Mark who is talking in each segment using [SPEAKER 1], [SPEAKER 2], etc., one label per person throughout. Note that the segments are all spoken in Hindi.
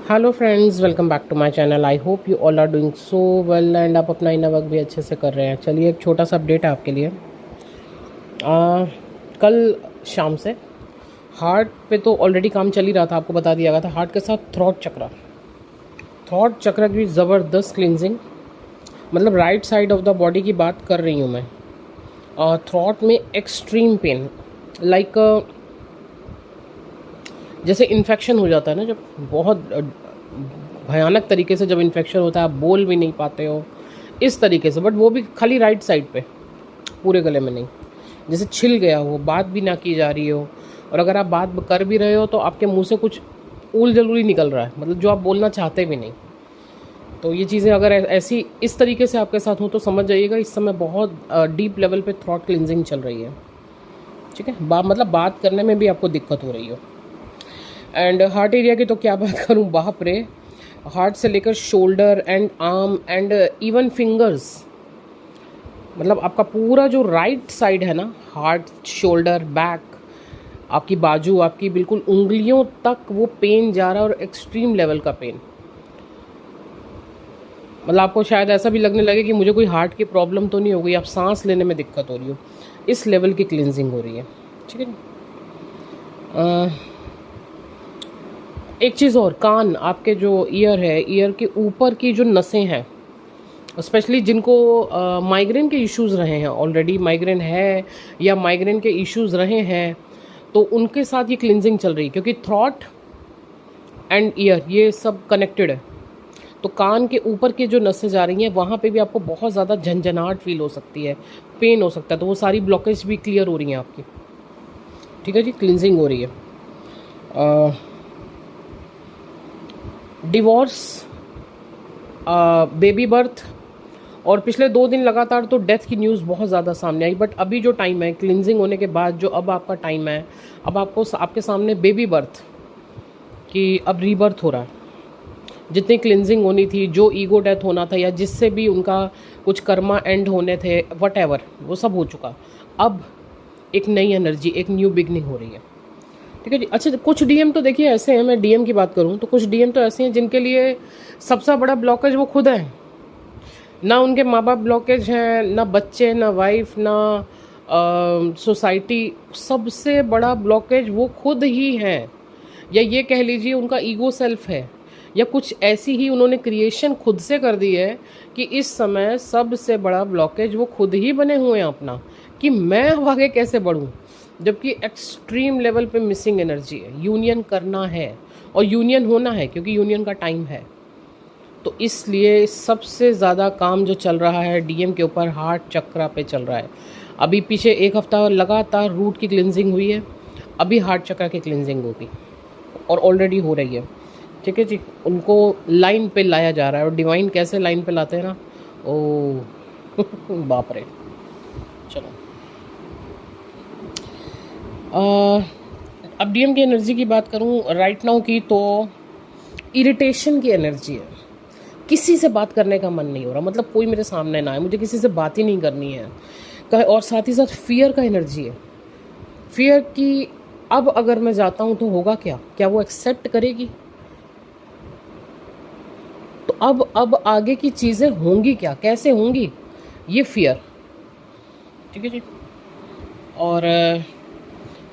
[SPEAKER 1] Hello friends, welcome back to my channel. I hope you all are doing so well and आप अपना इनर वर्क भी अच्छे से कर रहे हैं। चलिए, एक छोटा सा अपडेट है आपके लिए। कल शाम से हार्ट पे तो ऑलरेडी काम चल ही रहा था, आपको बता दिया गया था। हार्ट के साथ थ्रॉट चक्र की ज़बरदस्त क्लिनजिंग, मतलब right side of the body की बात कर रही हूँ मैं। थ्रॉट में एक्सट्रीम पेन, लाइक जैसे इन्फेक्शन हो जाता है ना, जब बहुत भयानक तरीके से जब इन्फेक्शन होता है, आप बोल भी नहीं पाते हो इस तरीके से। बट वो भी खाली राइट साइड पे, पूरे गले में नहीं। जैसे छिल गया हो, बात भी ना की जा रही हो, और अगर आप बात कर भी रहे हो तो आपके मुंह से कुछ ऊल जलूली निकल रहा है, मतलब जो आप बोलना चाहते भी नहीं। तो ये चीज़ें अगर ऐसी इस तरीके से आपके साथ हो तो समझ जाइएगा इस समय बहुत डीप लेवल पे थ्रॉट क्लिनजिंग चल रही है। ठीक है, मतलब बात करने में भी आपको दिक्कत हो रही हो। एंड हार्ट एरिया की तो क्या बात करूं, बाप रे। हार्ट से लेकर shoulder and arm and even fingers, मतलब आपका पूरा जो राइट साइड है ना, हार्ट, शोल्डर, बैक, आपकी बाजू, आपकी बिल्कुल उंगलियों तक वो पेन जा रहा है, और एक्सट्रीम लेवल का पेन। मतलब आपको शायद ऐसा भी लगने लगे कि मुझे कोई हार्ट की प्रॉब्लम तो नहीं हो गई, आप सांस लेने में दिक्कत हो रही हो, इस लेवल की क्लिनजिंग हो रही है। ठीक है। एक चीज़ और, कान, आपके जो ईयर है, ईयर के ऊपर की जो नसें हैं, स्पेशली जिनको माइग्रेन के इश्यूज़ रहे हैं, ऑलरेडी माइग्रेन है या माइग्रेन के इश्यूज़ रहे हैं, तो उनके साथ ये क्लिनजिंग चल रही है, क्योंकि थ्रॉट एंड ईयर ये सब कनेक्टेड है। तो कान के ऊपर की जो नसें जा रही हैं, वहाँ पे भी आपको बहुत ज़्यादा झंझनाहट फील हो सकती है, पेन हो सकता है। तो वो सारी ब्लॉकेज भी क्लियर हो रही हैं आपकी। ठीक है जी, क्लिनजिंग हो रही है। डिवोर्स, बेबी बर्थ, और पिछले 2 दिन लगातार तो डेथ की न्यूज़ बहुत ज़्यादा सामने आई। बट अभी जो टाइम है क्लिनजिंग होने के बाद, जो अब आपका टाइम है, अब आपको आपके सामने बेबी बर्थ की अब रीबर्थ हो रहा है। जितनी क्लिनजिंग होनी थी, जो ईगो डेथ होना था, या जिससे भी उनका कुछ कर्मा एंड होने थे, वट एवर, वो सब हो चुका। अब एक नई एनर्जी, एक न्यू बिगनिंग हो रही है। ठीक है जी। अच्छा, कुछ डीएम तो देखिए ऐसे हैं, मैं डीएम की बात करूं तो कुछ डीएम तो ऐसे हैं जिनके लिए सबसे बड़ा ब्लॉकेज वो खुद है। ना उनके माँ बाप ब्लॉकेज हैं, ना बच्चे, ना वाइफ, ना सोसाइटी। सबसे बड़ा ब्लॉकेज वो खुद ही है, या ये कह लीजिए उनका ईगो सेल्फ है, या कुछ ऐसी ही उन्होंने क्रिएशन खुद से कर दी है कि इस समय सबसे बड़ा ब्लॉकेज वो खुद ही बने हुए हैं अपना, कि मैं अब आगे कैसे बढ़ूँ। जबकि एक्सट्रीम लेवल पे मिसिंग एनर्जी है, यूनियन करना है और यूनियन होना है, क्योंकि यूनियन का टाइम है। तो इसलिए सबसे ज़्यादा काम जो चल रहा है डीएम के ऊपर, हार्ट चक्रा पे चल रहा है। अभी पीछे 1 हफ्ता लगातार रूट की क्लिनजिंग हुई है, अभी हार्ट चक्रा की क्लिनजिंग होगी और ऑलरेडी हो रही है। ठीक है जी, उनको लाइन पे लाया जा रहा है। और डिवाइन कैसे लाइन पे लाते हैं ना, ओ बाप रे। चलो, अब डीएम की एनर्जी की बात करूं राइट नाउ की, तो इरिटेशन की एनर्जी है। किसी से बात करने का मन नहीं हो रहा, मतलब कोई मेरे सामने ना आए, मुझे किसी से बात ही नहीं करनी है। और साथ ही साथ फियर का एनर्जी है, फियर की। अब अगर मैं जाता हूं तो होगा क्या, क्या वो एक्सेप्ट करेगी? तो अब आगे की चीज़ें होंगी क्या, कैसे होंगी, ये फियर। ठीक है जी। और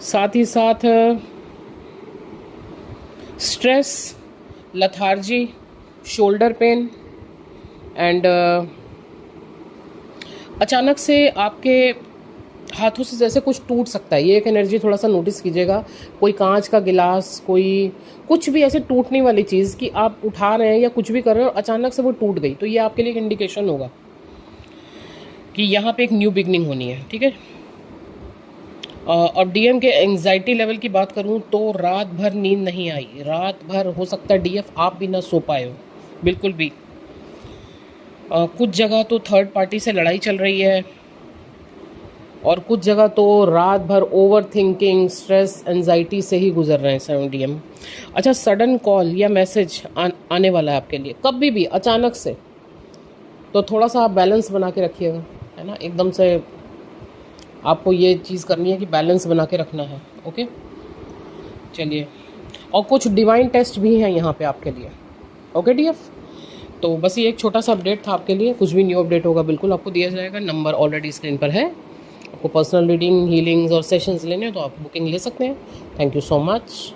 [SPEAKER 1] साथ ही साथ stress, lethargy, shoulder pain and अचानक से आपके हाथों से जैसे कुछ टूट सकता है। ये एक एनर्जी थोड़ा सा नोटिस कीजिएगा। कोई कांच का गिलास, कोई कुछ भी ऐसे टूटने वाली चीज़ कि आप उठा रहे हैं या कुछ भी कर रहे हो, अचानक से वो टूट गई, तो ये आपके लिए एक इंडिकेशन होगा कि यहाँ पे एक न्यू बिगनिंग होनी है। ठीक है। और डीएम के एंजाइटी लेवल की बात करूँ तो रात भर नींद नहीं आई, रात भर हो सकता है डीएफ आप भी ना सो पाए हो बिल्कुल भी। कुछ जगह तो थर्ड पार्टी से लड़ाई चल रही है, और कुछ जगह तो रात भर ओवर थिंकिंग, स्ट्रेस, एंजाइटी से ही गुजर रहे हैं 7 DM। अच्छा, सडन कॉल या मैसेज आने वाला है आपके लिए कभी भी अचानक से, तो थोड़ा सा आप बैलेंस बना के रखिएगा, है ना। एकदम से आपको ये चीज़ करनी है कि बैलेंस बना के रखना है। ओके, चलिए। और कुछ डिवाइन टेस्ट भी हैं यहाँ पे आपके लिए। Okay DF. तो बस ये एक छोटा सा अपडेट था आपके लिए। कुछ भी न्यू अपडेट होगा बिल्कुल आपको दिया जाएगा। नंबर ऑलरेडी स्क्रीन पर है। आपको पर्सनल रीडिंग, हीलिंग्स और सेशंस लेने हैं तो आप बुकिंग ले सकते हैं। Thank you so much.